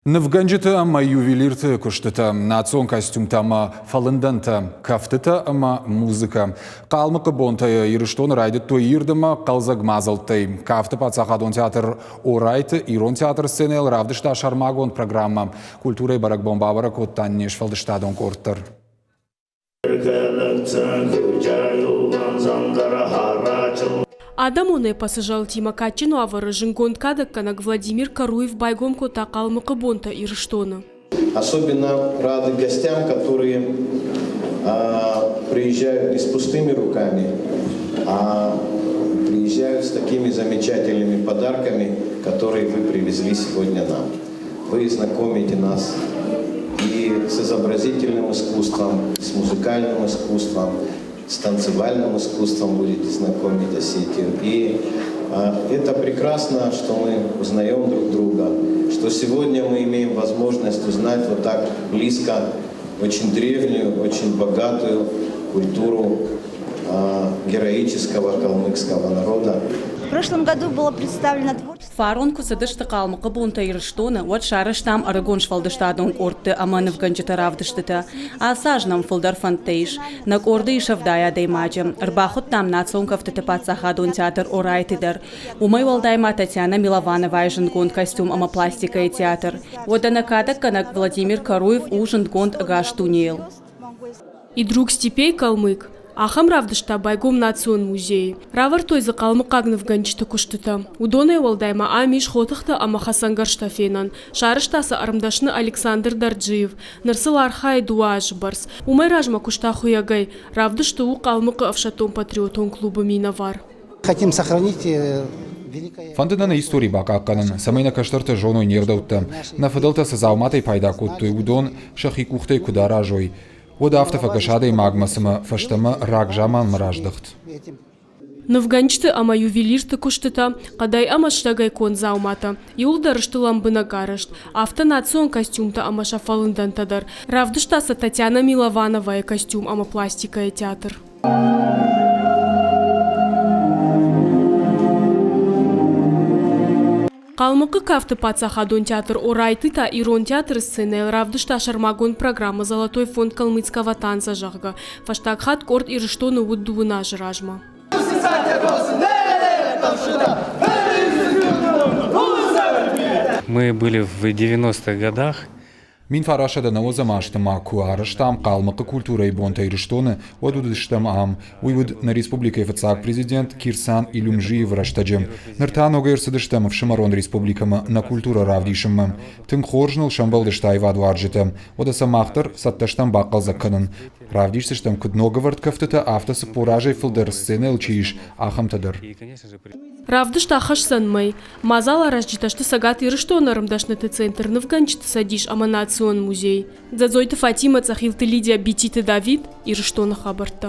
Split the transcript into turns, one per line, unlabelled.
Навганжита ама ювелирты күштіті, национ костюмтама фалынданта, кафтыта ама музыка. Қалмықы бонтайы ирыштон райды той ирдыма қалзаг мазылтай. Кафты пацахадон театр орайты, ирон театр сценел равдышта шармагон программа. Культурой барак бомбавара коттаннеш фалдыштадон корттыр.
Адам оне пассажал Тима Катчину авара жингон кадакканак Владимир Каруев байгом кота Калмыкы бонта ирыштона.
Особенно рады гостям, которые приезжают не с пустыми руками, а приезжают с такими замечательными подарками, которые вы привезли сегодня нам. Вы знакомите нас и с изобразительным искусством, и с музыкальным искусством, с танцевальным искусством будете знакомить Осетию. И это прекрасно, что мы узнаем друг друга, что сегодня мы имеем возможность узнать вот так близко очень древнюю, очень богатую культуру героического калмыцкого народа.
В прошлом году было представлено творчество.
Фаронку садышты Калмыкы бонта ирыштона, вот шарыштам арагонш фалдыштадон орты аманов ганчата равдыштыта, а сажнам фалдар фантейш, на корды и шавдая даймаджа, рбахот там нацонков тетепацахадон театр орайтидер, умай валдайма Татьяна Милованова жингон костюм ама пластика и театр, вот анакатак канак Владимир Каруев у жингон агаштунил.
И друг степей калмык. Ахам равдышта байгом национ музей. Равар тойзы Калмыкагнов ганчты куштыта. Удоне валдайма амиш хотыхта ама хасангаршта фенан. Шарыштасы арымдашны Александр Дарджиев. Нырсыл архай дуаж барс. Умай ражма кушта хуягай. Равдышты у Калмыкы авшатон патриотон клубы минавар.
Хотим сохранить
Фандына истории бакакканын, самайна каштырты жоной нердаутта. Нафыдылта сазауматай пайда коттой удон, шахи кухтай кудара жой. Ода автофакашадай магмасыма, фаштама рак жаман мраждыхт.
Навганчты ама ювелирты куштыта, кадай ама штагай кон заумата. Юлдарышты ламбына гарышт. Авто национ костюмта ама шафалындантадар. Равдыштаса Татьяна Милованова костюм ама пластика и театр. Калмыкы кафты пацахадон театр орайты та ирон театр сценел равдышта шармагон программа «Золотой фонд калмыцкого танца» жахга. Фаштаг хат корт ирыштоны уддувына жражма.
Мы были в 90-х годах.
Мин фарашада наозамаштама куарыштам Калмыкы культурой бонта ирыштоны одудыштам ам. Уйвуд на республике фацак президент Кирсан Илюмжиев раштаджем. Ныртан огерсыдыштам в Шамарон республикама на культура равдишамам. Тым хоржныл шамбалдыштай вадварджитам. Ода самахтар сатташтам баккал закканын. Равдишсыштам кудноговард кафтыта автосы поражей фылдыр сцены лчииш ахамтадыр.
Равдышта хашсанмай. Мазала разжиташты сагат ирыштоны рымдашныты центр навганчты садиш ама национ музей. Дзадзойты Фатима цахилты Лидия Бетиты Давид ирыштоны хабарта.